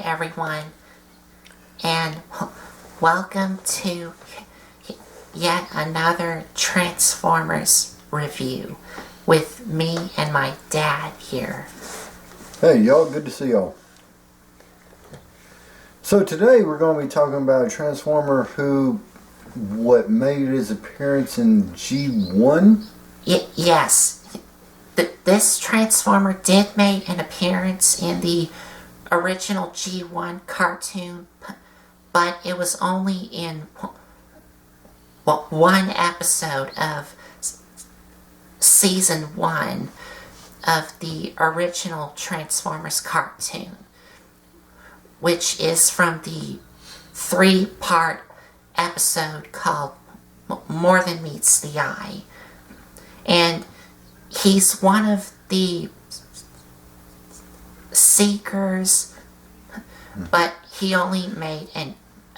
everyone, and welcome to yet another Transformers review with me and my dad here. Hey y'all, good to see y'all. So today we're going to be talking about a Transformer who made his appearance in G1? Yes. This Transformer did make an appearance in the original G1 cartoon, but it was only in one episode of season 1 of the original Transformers cartoon, which is from the 3-part episode called More Than Meets the Eye. And he's one of the Seekers, but he only made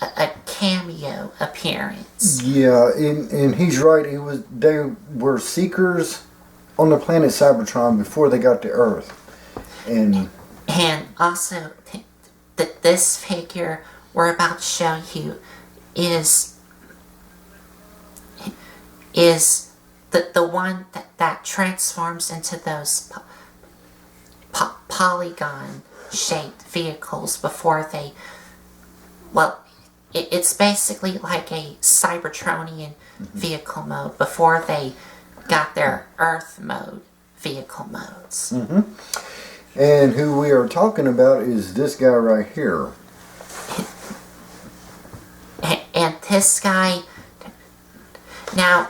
a cameo appearance. Yeah, and he's right. They were Seekers on the planet Cybertron before they got to Earth. And also, this figure we're about to show you is the one that transforms into those polygon-shaped vehicles before they... Well, it's basically like a Cybertronian vehicle mode before they got their Earth mode vehicle modes. And who we are talking about is this guy right here. And this guy... Now...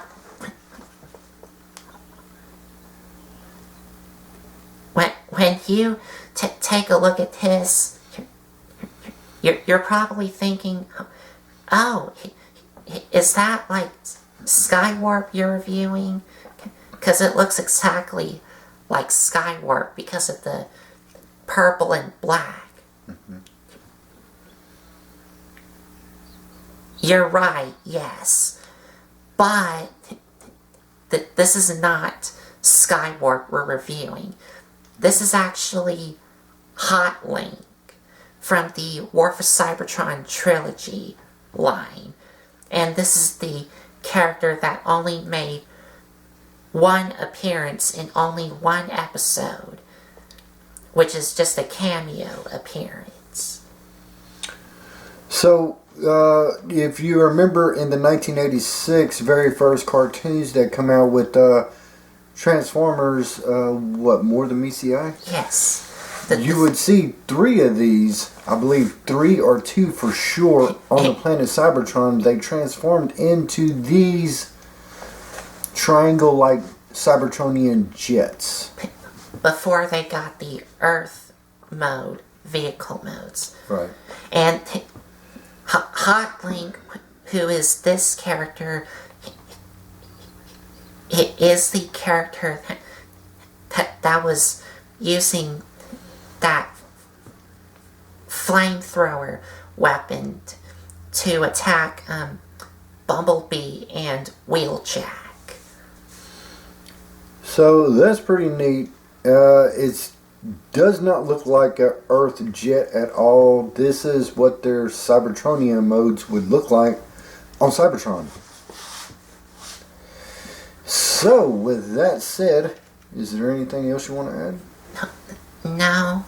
When you take a look at this, you're probably thinking, oh, is that like Skywarp you're reviewing? Because it looks exactly like Skywarp because of the purple and black. You're right, yes. But this is not Skywarp we're reviewing. This is actually Hotlink from the War for Cybertron Trilogy line. And this is the character that only made one appearance in only one episode, which is just a cameo appearance. So, if you remember in the 1986 very first cartoons that come out with Transformers, More Than Meets the Eye? Yes. You would see 3 of these, I believe 3 or 2 for sure, on the planet Cybertron. They transformed into these triangle-like Cybertronian jets. Before they got the Earth mode, vehicle modes. Right. And Hotlink, who is this character, it is the character that was using that flamethrower weapon to attack Bumblebee and Wheeljack. So that's pretty neat. It does not look like an Earth jet at all. This is what their Cybertronian modes would look like on Cybertron. So, with that said, is there anything else you want to add? No,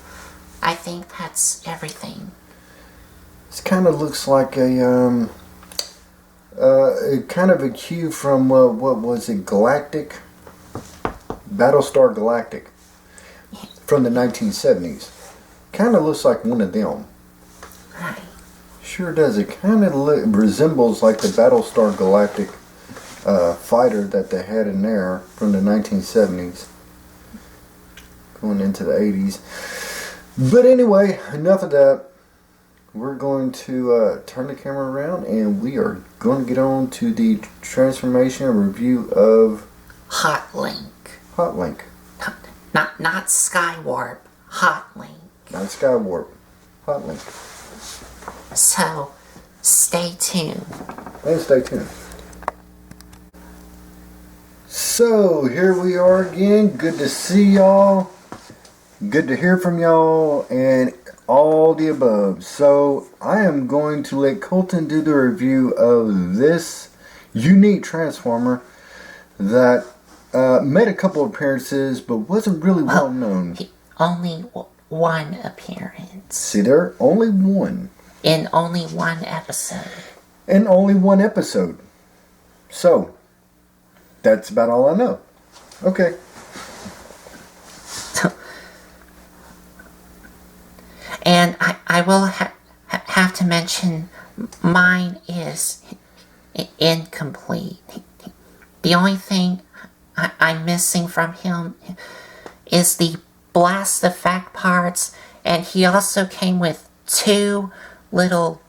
I think that's everything. This kind of looks like a kind of a cue from what was it, Galactic, Battlestar Galactic, from the 1970s. Kind of looks like one of them. Right. Sure does. It kind of resembles like the Battlestar Galactic fighter that they had in there from the 1970s. Going into the 80s. But anyway, enough of that. We're going to turn the camera around and we are going to get on to the transformation review of Hotlink. Hotlink. Not Skywarp. Hotlink. Not Skywarp. Hotlink. So, stay tuned. And stay tuned. So, here we are again. Good to see y'all. Good to hear from y'all. And all the above. So I am going to let Colton do the review of this unique Transformer that made a couple appearances but wasn't really well known. Only one appearance. See there? Only one. In only one episode. In only one episode. So, that's about all I know. Okay. And I will have to mention, mine is incomplete. The only thing I'm missing from him is the blast effect parts, and he also came with 2 little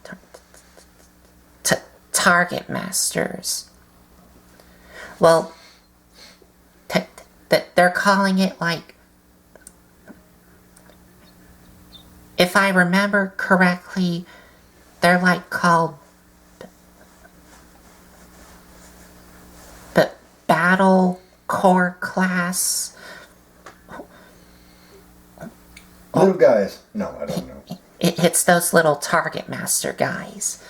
target masters. Well, they're calling it like, if I remember correctly, they're like called Battle Core Class. Little guys. No, I don't know. It's those little target master guys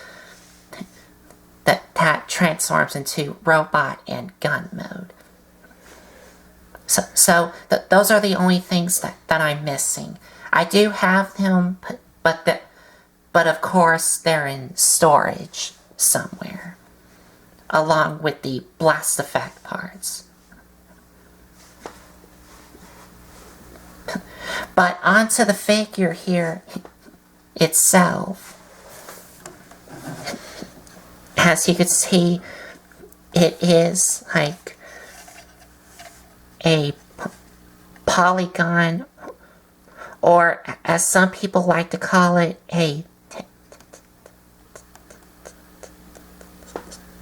that transforms into robot and gun mode. So those are the only things that I'm missing. I do have them, but of course they're in storage somewhere, along with the blast effect parts. But onto the figure here itself. As you can see, it is like a polygon, or as some people like to call it, a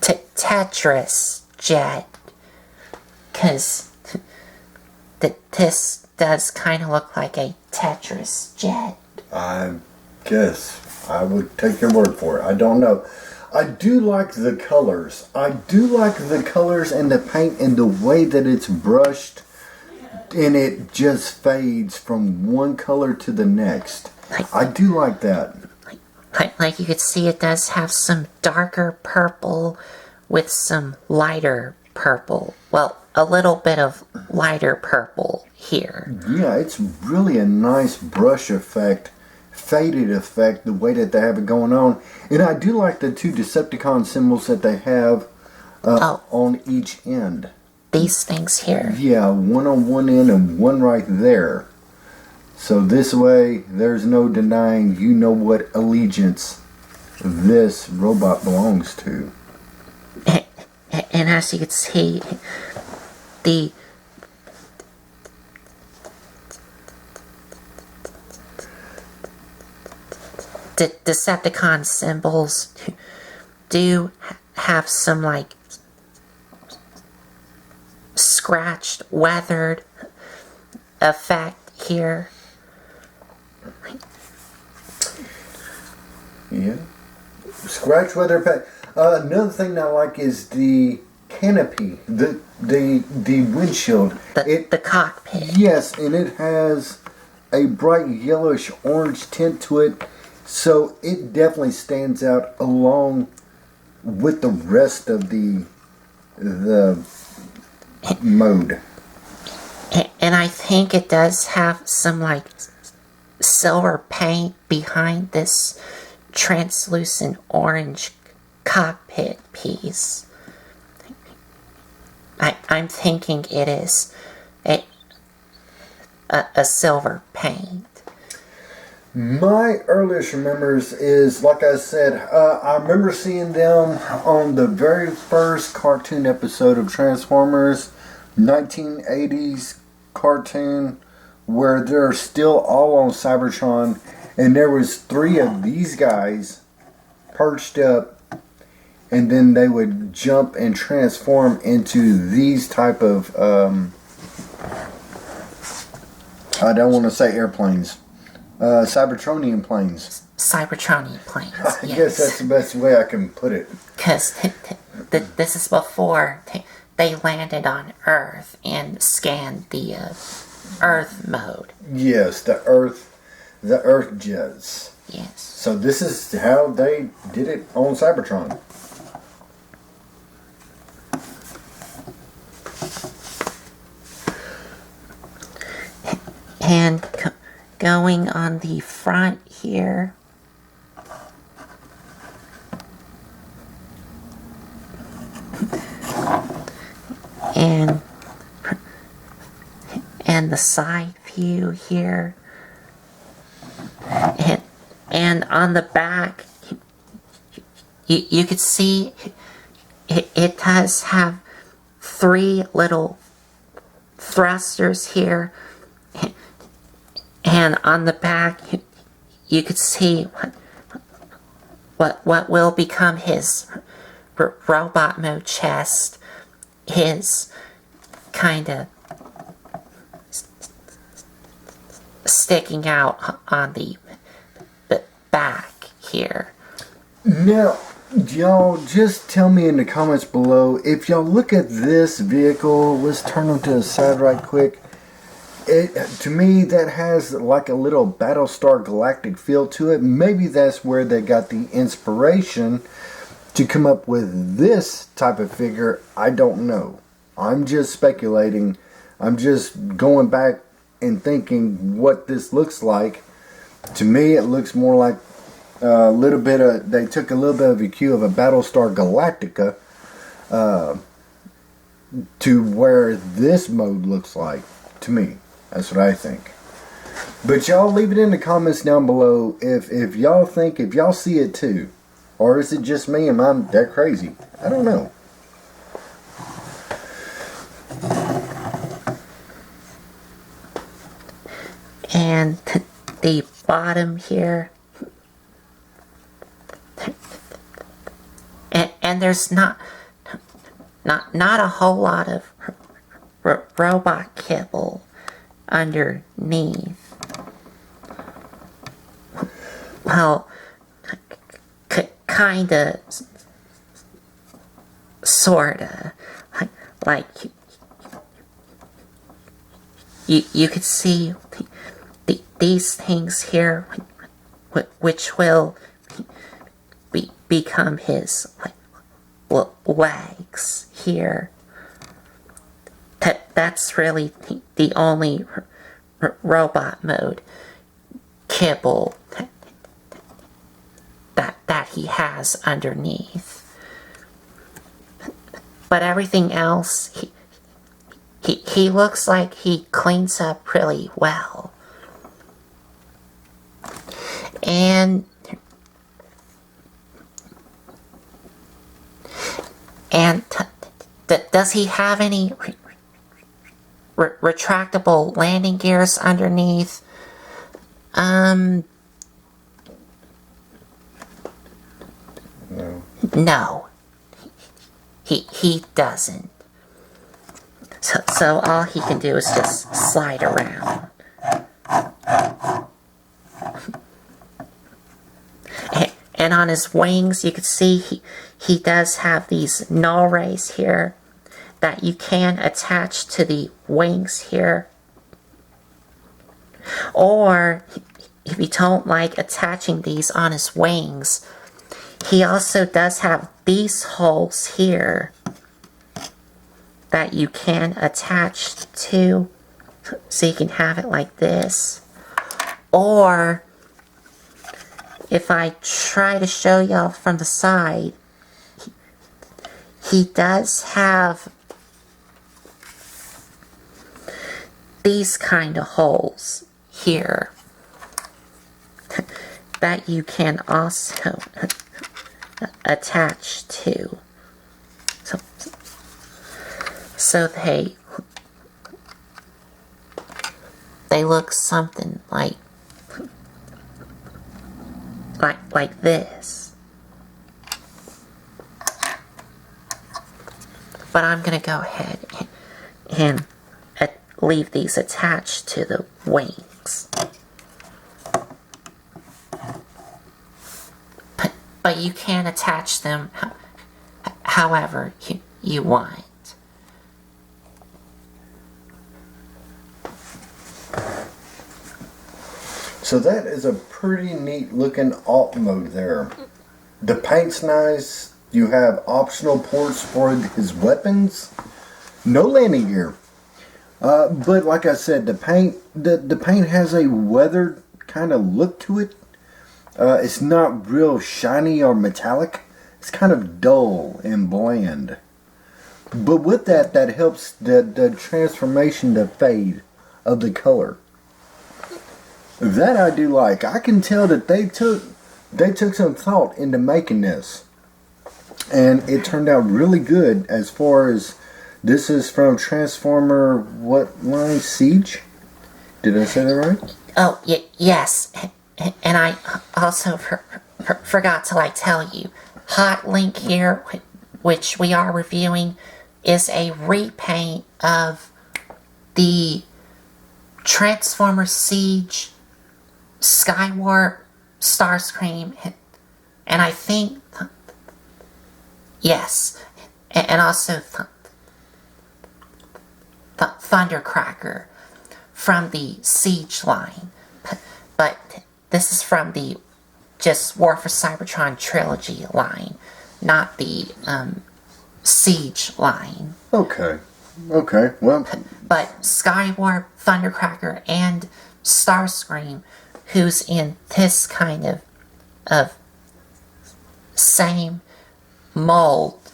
Tetris jet. Because this does kind of look like a Tetris jet. I guess I would take your word for it. I don't know. I do like the colors. I do like the colors and the paint and the way that it's brushed, and it just fades from one color to the next. I do like that. Like you could see, it does have some darker purple with some lighter purple. Well, a little bit of lighter purple here. Yeah, it's really a nice brush effect, faded effect, the way that they have it going on. And I do like the 2 Decepticon symbols that they have on each end. These things here. Yeah, one on one end and one right there. So this way, there's no denying you know what allegiance this robot belongs to. And as you can see, the Decepticon symbols do have some like scratched, weathered effect here. Yeah. Scratch weather pack. Another thing I like is the canopy, the windshield. The cockpit. Yes, and it has a bright yellowish orange tint to it, so it definitely stands out along with the rest of the mode. And I think it does have some like silver paint behind this translucent orange cockpit piece. I'm thinking it is a silver paint. My earliest remembers is, like I said, I remember seeing them on the very first cartoon episode of Transformers, 1980s cartoon, where they're still all on Cybertron, and there was 3 of these guys perched up, and then they would jump and transform into these type of, I don't want to say airplanes, Cybertronian planes. Cybertronian planes, I guess that's the best way I can put it. Because this is before they landed on Earth and scanned the Earth mode. Yes, the Earth the Earth jets. Yes. So this is how they did it on Cybertron. And going on the front here, and the side view here, and on the back, you could see it does have 3 little thrusters here, and on the back you could see what will become his robot mode chest is kind of sticking out on the back here. Now, y'all just tell me in the comments below, if y'all look at this vehicle, let's turn them to the side right quick. To me, that has like a little Battlestar Galactic feel to it. Maybe that's where they got the inspiration to come up with this type of figure. I don't know. I'm just speculating. I'm just going back and thinking what this looks like. To me, it looks more like a little bit of, they took a little bit of a cue of a Battlestar Galactica to where this mode looks like, to me. That's what I think. But y'all leave it in the comments down below if y'all think, if y'all see it too. Or is it just me and I'm that crazy? I don't know. And the bottom here, and there's not a whole lot of robot kibble underneath. Well, kinda, sorta, like you could see these things here, which will become his legs here. That's really the only robot mode kibble that he has underneath. But everything else, he looks like he cleans up really well. And does he have any retractable landing gears underneath? No. He doesn't. So all he can do is just slide around. And on his wings, you can see he does have these null rays here that you can attach to the wings here. Or, if you don't like attaching these on his wings, he also does have these holes here that you can attach to, so you can have it like this. Or, if I try to show y'all from the side, he does have these kind of holes here that you can also attach to. So they look something like this. But I'm gonna go ahead and leave these attached to the wings. But you can attach them however you want. So that is a pretty neat looking alt mode there. The paint's nice. You have optional ports for his weapons. No landing gear. But like I said, the paint has a weathered kind of look to it. It's not real shiny or metallic. It's kind of dull and bland. But with that helps the transformation, the fade of the color. That I do like. I can tell that they took some thought into making this. And it turned out really good as far as this is from Transformer, what line? Siege? Did I say that right? Oh, yes. And I also forgot to tell you, Hotlink here, which we are reviewing, is a repaint of the Transformer Siege Skywarp Starscream, and I think, yes, and also Thundercracker from the Siege line, but this is from the just War for Cybertron Trilogy line, not the Siege line. Okay, well. But Skywarp, Thundercracker, and Starscream, who's in this kind of same mold,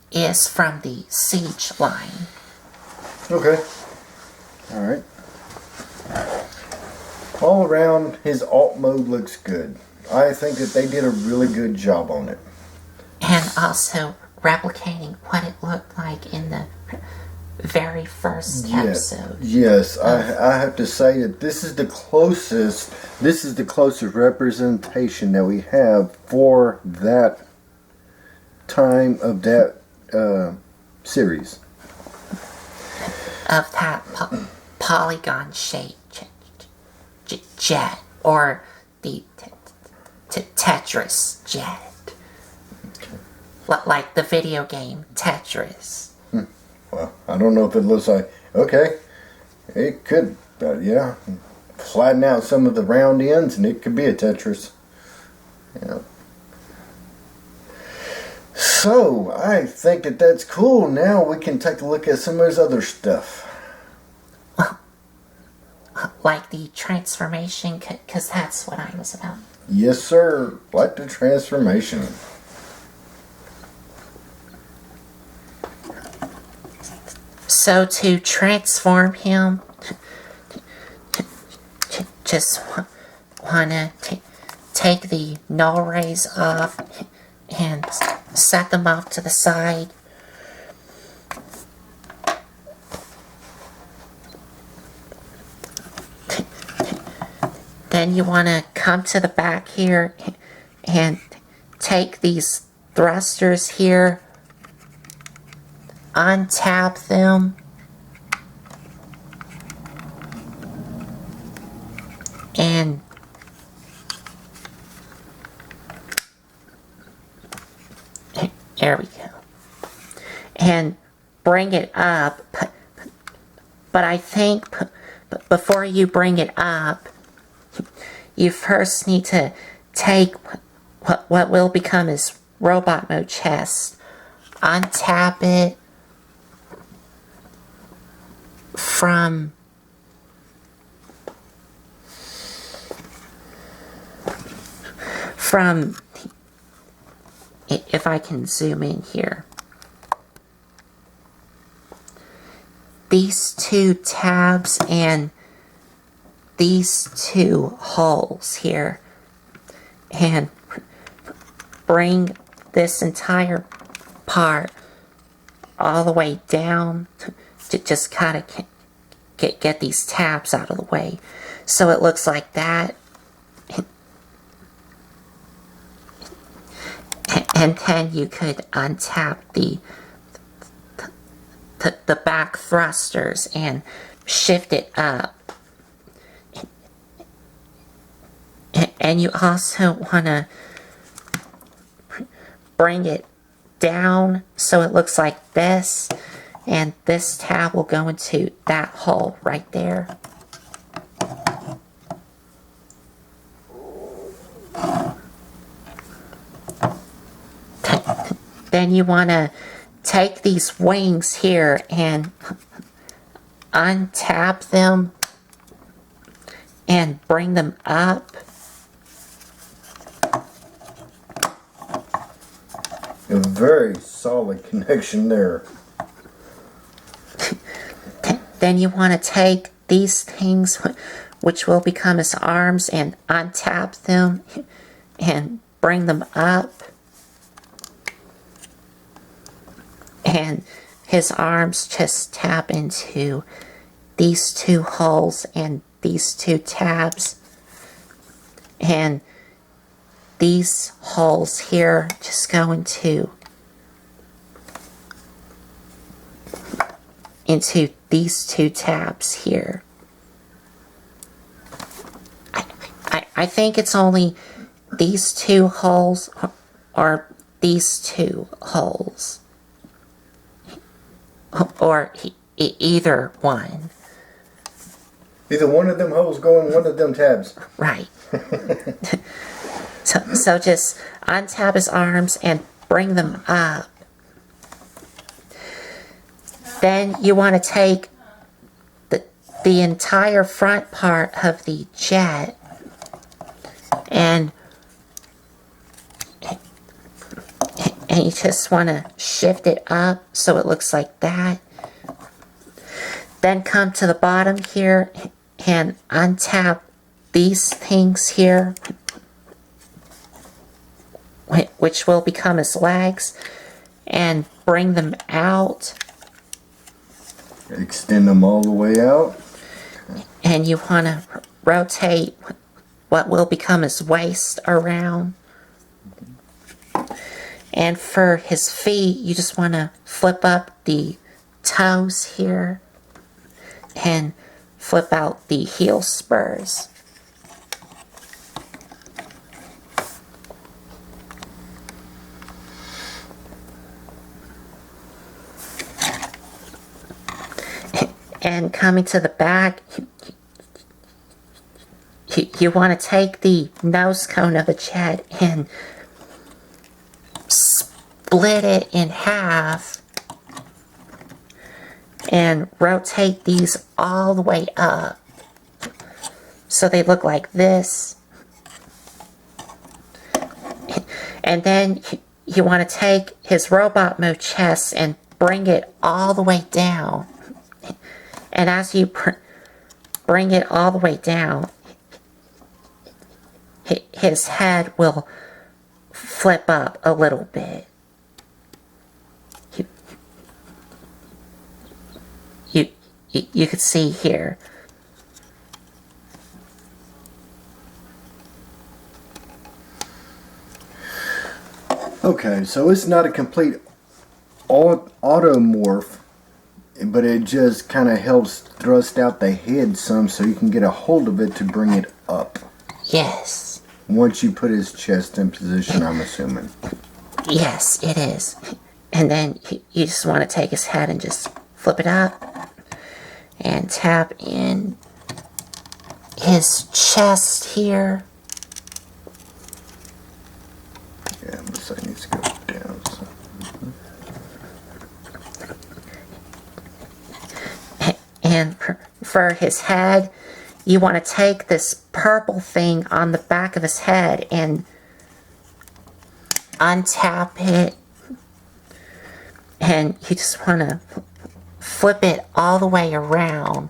is from the Siege line. Okay. Alright. All around, his alt mode looks good. I think that they did a really good job on it. And also replicating what it looked like in the very first episode. Yes, I have to say that this is the closest representation that we have for that time of that series. Of that polygon shaped jet, or the Tetris jet. Like the video game Tetris. Well, I don't know if it looks like... Okay, it could, yeah. Flatten out some of the round ends and it could be a Tetris. Yeah. So, I think that that's cool. Now we can take a look at some of his other stuff. Like the transformation, because that's what I was about. Yes, sir. Like the transformation. So to transform him, just wanna take the null rays off and set them off to the side. Then you wanna come to the back here and take these thrusters here, untap them, and there we go, and bring it up. But I think before you bring it up, you first need to take what will become his robot mode chest, untap it from if I can zoom in here, these two tabs and these two holes here, and bring this entire part all the way down to just kind of get these tabs out of the way, so it looks like that. And then you could untap the back thrusters and shift it up. And you also want to bring it down so it looks like this, and this tab will go into that hole right there. then you want to take these wings here and untap them and bring them up. A very solid connection there. Then you want to take these things, which will become his arms, and untap them and bring them up. And his arms just tap into these two holes and these two tabs. And these holes here just go into these two tabs here. I think it's only these two holes or these two holes. Or either one. Either one of them holes go in one of them tabs. Right. So just untap his arms and bring them up. Then you want to take the entire front part of the jet and you just want to shift it up so it looks like that. Then come to the bottom here and untap these things here, which will become his legs, and bring them out. Extend them all the way out. And you want to rotate what will become his waist around. And for his feet, you just want to flip up the toes here and flip out the heel spurs. And coming to the back, you want to take the nose cone of a jet and split it in half and rotate these all the way up so they look like this. And then you want to take his robot mode chest and bring it all the way down. And as you bring it all the way down, his head will flip up a little bit. You can see here. Okay, so it's not a complete automorph, but it just kind of helps thrust out the head some so you can get a hold of it to bring it up. Yes. Once you put his chest in position, I'm assuming. Yes, it is. And then you just want to take his head and just flip it up and tap in his chest here. Yeah, this side needs to go down. So. And for his head, you want to take this purple thing on the back of his head and untap it. And you just want to flip it all the way around.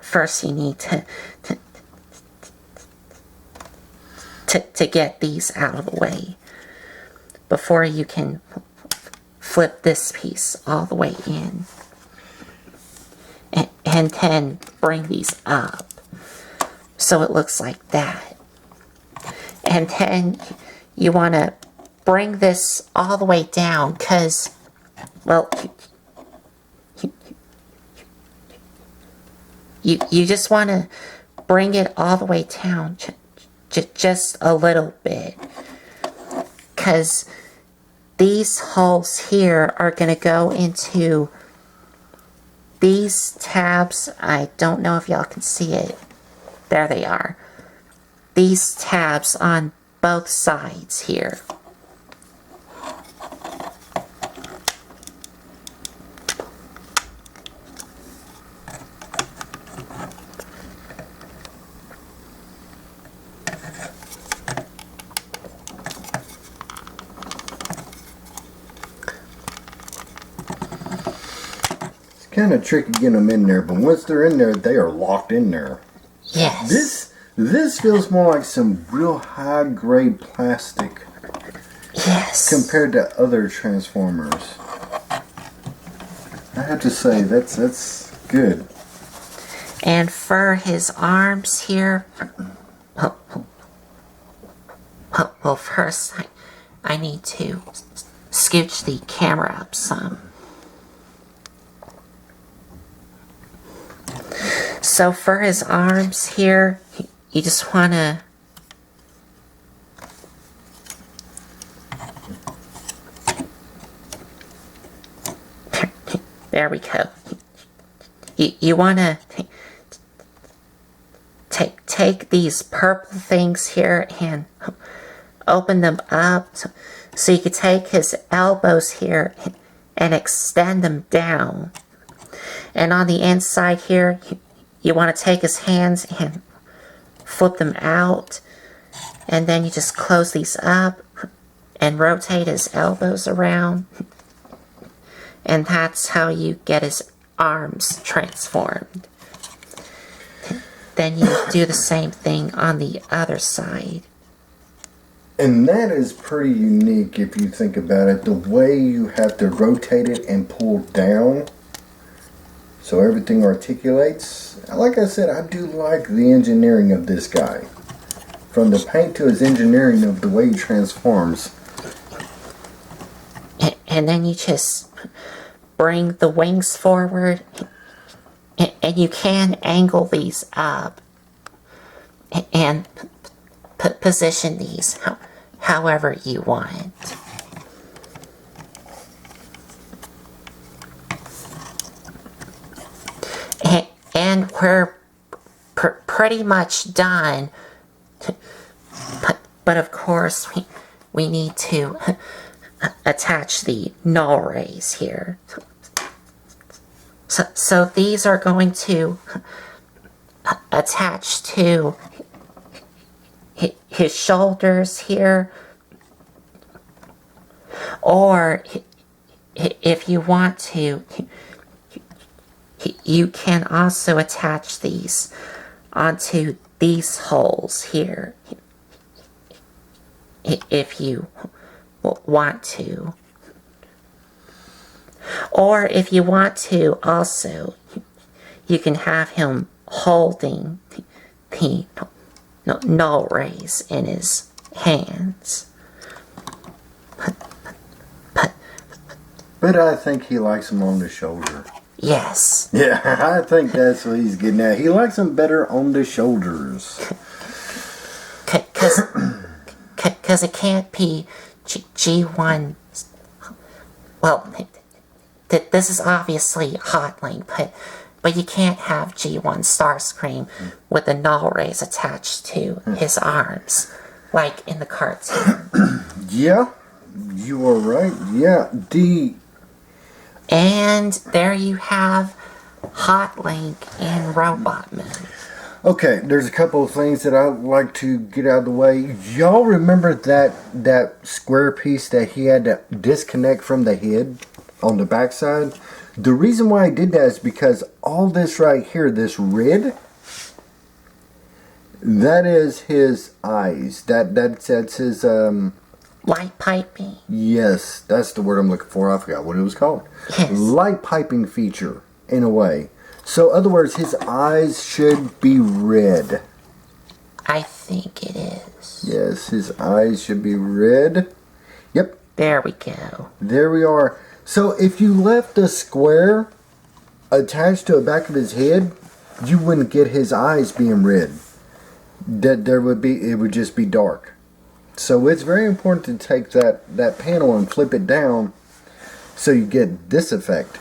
First you need to get these out of the way before you can flip this piece all the way in. And then bring these up so it looks like that. And then you want to bring this all the way down because, well, you just want to bring it all the way down just a little bit, because these holes here are going to go into these tabs, I don't know if y'all can see it. There they are. These tabs on both sides here. Kind of tricky getting them in there, but once they're in there, they are locked in there. Yes. This feels more like some real high grade plastic. Yes. Compared to other Transformers. I have to say that's good. And for his arms here, well first I need to scooch the camera up some. So for his arms here, you just want to there we go. You want to take these purple things here and open them up so you can take his elbows here and extend them down. And on the inside here, you want to take his hands and flip them out. And then you just close these up and rotate his elbows around. And that's how you get his arms transformed. Then you do the same thing on the other side. And that is pretty unique if you think about it. The way you have to rotate it and pull down so everything articulates. Like I said, I do like the engineering of this guy. From the paint to his engineering of the way he transforms. And then you just bring the wings forward. And you can angle these up. And position these however you want. And we're pretty much done. But of course, we need to attach the null rays here. So these are going to attach to his shoulders here. Or if you want to, you can also attach these onto these holes here if you want to. Or if you want to also, you can have him holding the null rays in his hands. But I think he likes them on the shoulder. Yes. Yeah, I think that's what he's getting at. He likes them better on the shoulders. Because it can't be G1. Well, this is obviously Hotlink, but you can't have G1 Starscream with the null rays attached to his arms, like in the cartoon. Yeah, you are right. Yeah, And there you have Hotlink in robot mode. Okay, there's a couple of things that I'd like to get out of the way. Y'all remember that square piece that he had to disconnect from the head on the backside? The reason why I did that is because all this right here, this red, that is his eyes. That's his Light piping. Yes, that's the word I'm looking for. I forgot what it was called. Yes. Light piping feature, in a way. So, other words, his eyes should be red. I think it is. Yes, his eyes should be red. Yep. There we go. There we are. So, if you left the square attached to the back of his head, you wouldn't get his eyes being red. It would just be dark. So it's very important to take that panel and flip it down so you get this effect.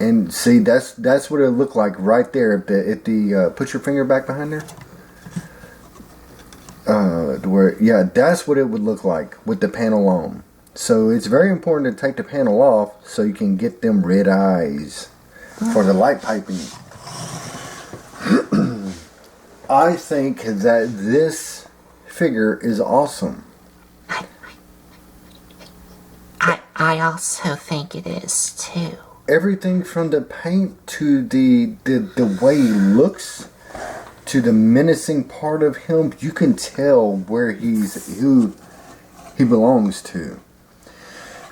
And see, that's what it looked like right there. Put your finger back behind there. That's what it would look like with the panel on. So it's very important to take the panel off so you can get them red eyes for the light piping. I think that this figure is awesome. I also think it is too. Everything from the paint to the way he looks to the menacing part of him, you can tell who he belongs to.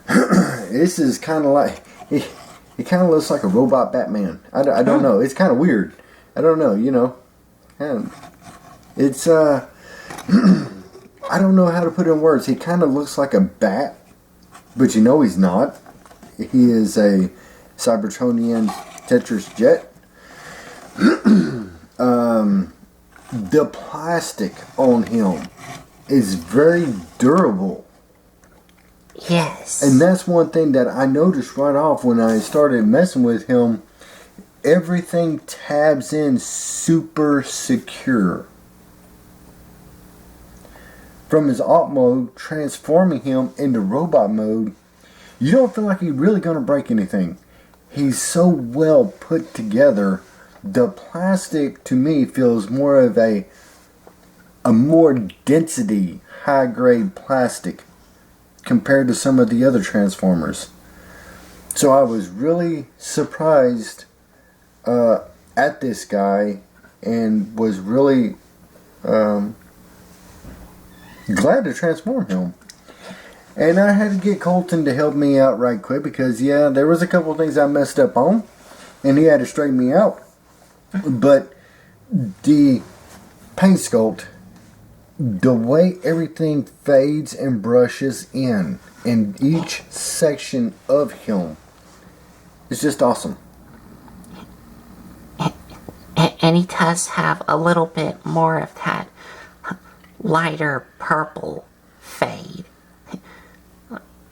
This is kind of like he kind of looks like a robot Batman. I don't know. It's kind of weird. I don't know. And it's I don't know how to put it in words. He kind of looks like a bat, but he's not. He is a Cybertronian Tetris jet. The plastic on him is very durable. Yes. And that's one thing that I noticed right off when I started messing with him. Everything tabs in super secure. From his alt mode, transforming him into robot mode, you don't feel like he's really going to break anything. He's so well put together. The plastic, to me, feels more of a more density, high-grade plastic compared to some of the other Transformers. So I was really surprised at this guy and was really glad to transform him. And I had to get Colton to help me out right quick because, there was a couple of things I messed up on and he had to straighten me out. But the paint sculpt, the way everything fades and brushes in each section of him is just awesome. And he does have a little bit more of that lighter purple fade.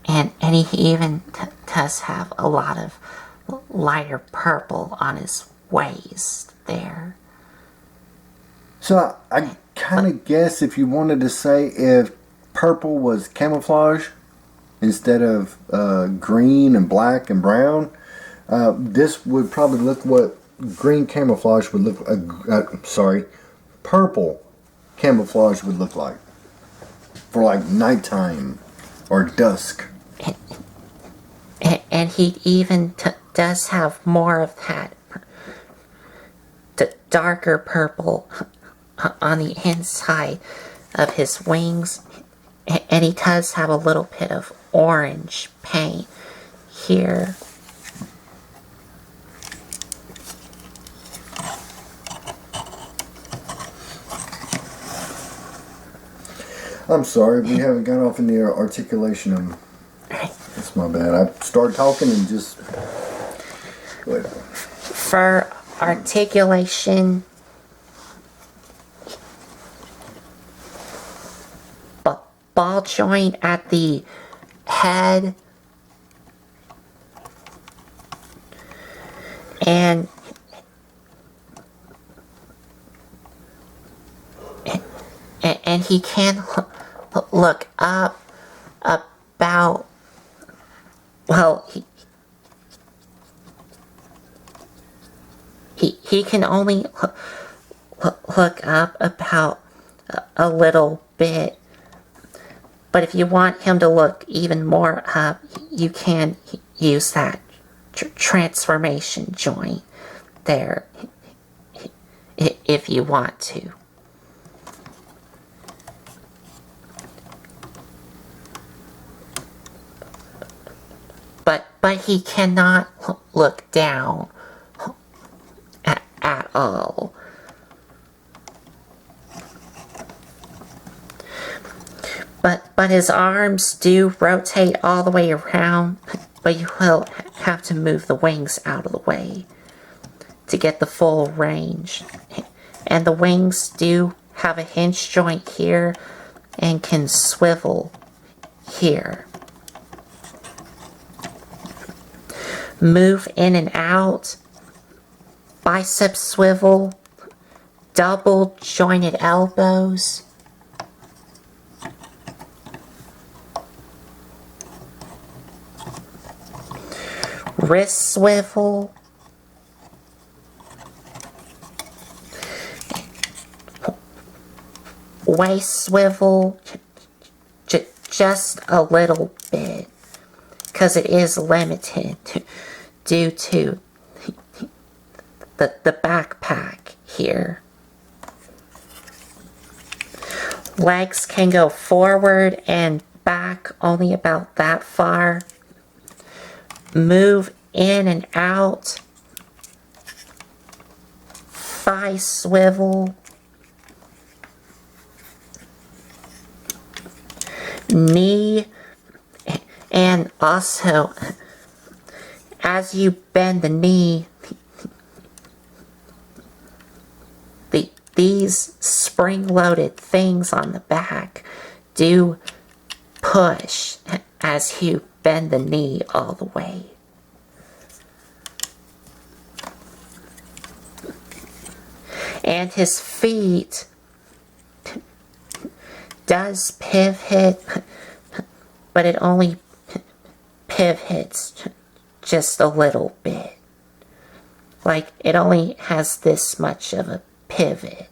And he even does have a lot of lighter purple on his waist there. So I kind of guess if you wanted to say if purple was camouflage instead of green and black and brown, this would probably look what green camouflage would look. Purple camouflage would look like for like nighttime or dusk. And he even does have more of that darker purple on the inside of his wings, and he does have a little bit of orange paint here. I'm sorry, we haven't got off in the articulation of. That's my bad. I started talking and just. Wait. For articulation, ball joint at the head, and he can look up about, well, he can only look up about a little bit. But if you want him to look even more up, you can use that transformation joint there if you want to. But he cannot look down at all. But his arms do rotate all the way around, but you will have to move the wings out of the way to get the full range. And the wings do have a hinge joint here and can swivel here. move in and out, bicep swivel, double jointed elbows, wrist swivel, waist swivel, just a little bit, because it is limited due to the backpack here. Legs can go forward and back only about that far. Move in and out. Thigh swivel. Knee. And also, as you bend the knee, these spring-loaded things on the back do push as you bend the knee all the way. And his feet does pivot, but it only pivots just a little bit. Like, it only has this much of a pivot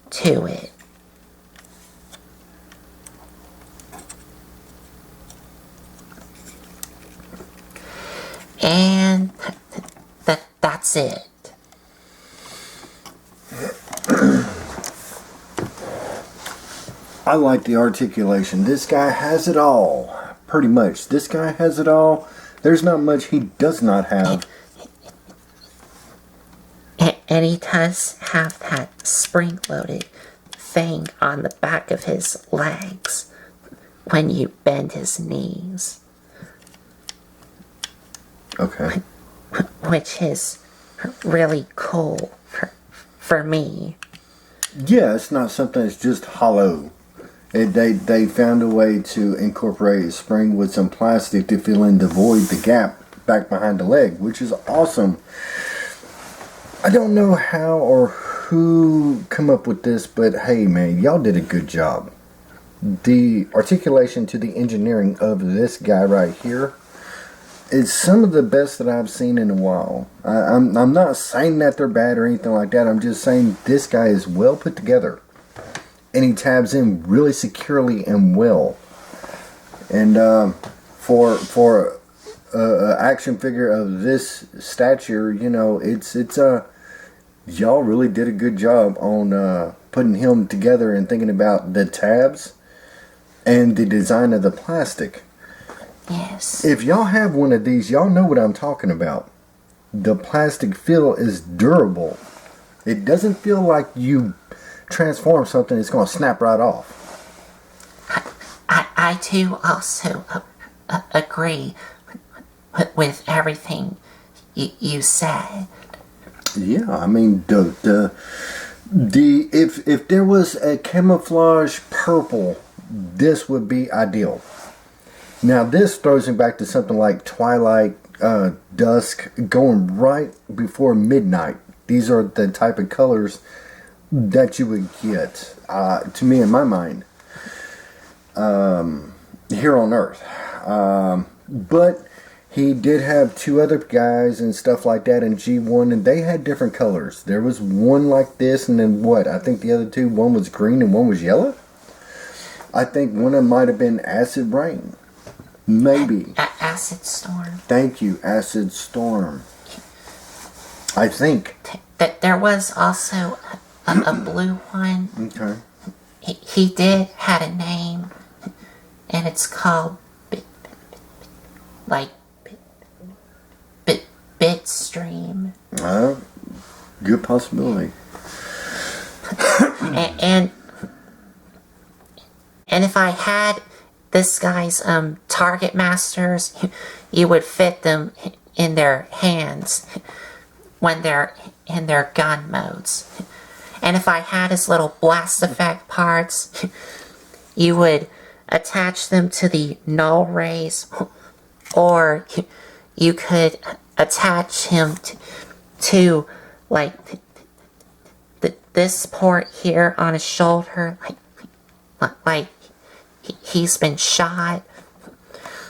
to it. And that's it. I like the articulation. This guy has it all. Pretty much. This guy has it all. There's not much he does not have. And he does have that spring-loaded thing on the back of his legs when you bend his knees. Okay. Which is really cool for me. Yeah, it's not something that's just hollow. They found a way to incorporate a spring with some plastic to fill in the void, the gap back behind the leg, which is awesome. I don't know how or who come up with this, but hey man, y'all did a good job. The articulation to the engineering of this guy right here is some of the best that I've seen in a while. I'm not saying that they're bad or anything like that. I'm just saying this guy is well put together. And he tabs in really securely and well. And for a action figure of this stature, you know, it's y'all really did a good job on putting him together and thinking about the tabs and the design of the plastic. Yes. If y'all have one of these, y'all know what I'm talking about. The plastic feel is durable. It doesn't feel like you transform something, it's going to snap right off. I do also agree with everything you said. Yeah, I mean, if there was a camouflage purple, this would be ideal. Now this throws me back to something like Twilight, Dusk, going right before midnight. These are the type of colors that you would get, to me in my mind, here on Earth. But he did have two other guys and stuff like that in G1, and they had different colors. There was one like this, and then what? I think the other two, one was green and one was yellow. I think one of them might have been Acid Rain. Maybe. Acid Storm. Thank you, Acid Storm. I think. That there was also a blue one. Okay. He did had a name, and it's called Bitstream. Good possibility. And if I had this guy's target masters, you would fit them in their hands when they're in their gun modes. And if I had his little blast effect parts, you would attach them to the null rays, or you could attach him to like this port here on his shoulder, like he's been shot,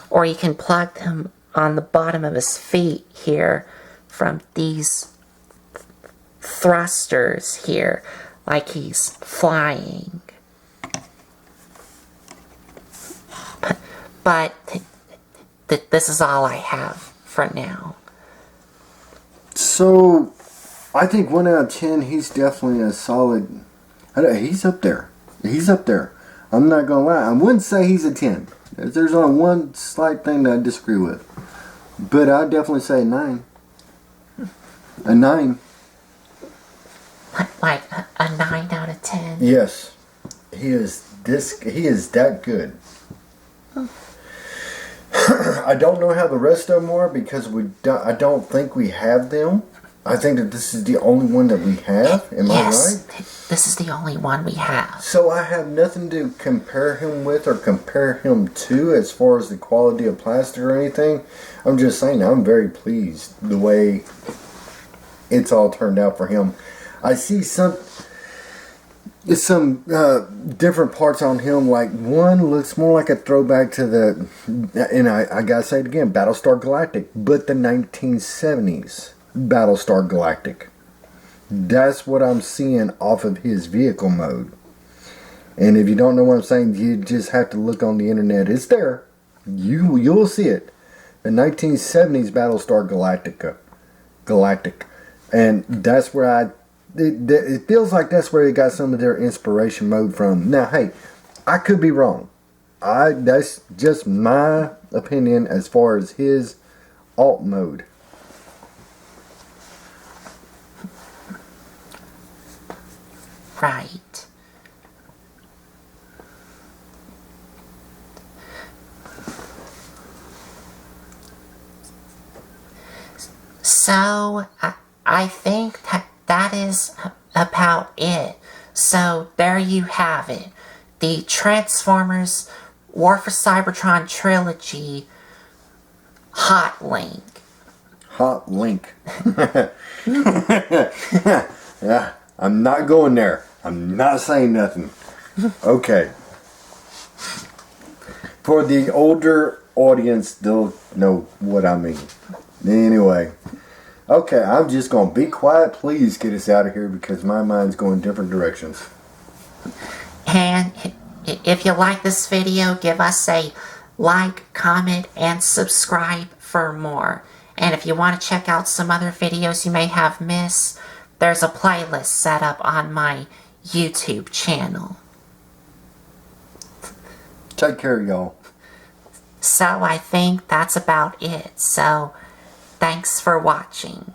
or you can plug him on the bottom of his feet here from these thrusters here, like he's flying. But this is all I have for now. So, I think 1 out of 10, he's definitely a solid... He's up there. He's up there. I'm not going to lie. I wouldn't say he's a 10. There's only one slight thing that I disagree with. But I'd definitely say a 9. A 9. Like a 9 out of 10? Yes. He is that good. I don't know how the rest of them are because I don't think we have them. I think that this is the only one that we have. Am I right? This is the only one we have. So I have nothing to compare him with or compare him to as far as the quality of plastic or anything. I'm just saying I'm very pleased the way it's all turned out for him. I see some different parts on him. Like one looks more like a throwback to the, and I gotta say it again, Battlestar Galactic, but the 1970s Battlestar Galactic. That's what I'm seeing off of his vehicle mode. And if you don't know what I'm saying, you just have to look on the internet. It's there. You'll see it. The 1970s Battlestar Galactic. And that's where it feels like that's where they got some of their inspiration mode from. Now, hey, I could be wrong. That's just my opinion as far as his alt mode. Right. So, I think that is about it. So, there you have it. The Transformers War for Cybertron Trilogy Hotlink. Hotlink. Yeah, I'm not going there. I'm not saying nothing. Okay. For the older audience, they'll know what I mean. Anyway. Okay, I'm just going to be quiet. Please get us out of here because my mind's going different directions. And if you like this video, give us a like, comment, and subscribe for more. And if you want to check out some other videos you may have missed, there's a playlist set up on my YouTube channel. Take care, y'all. So I think that's about it. So thanks for watching.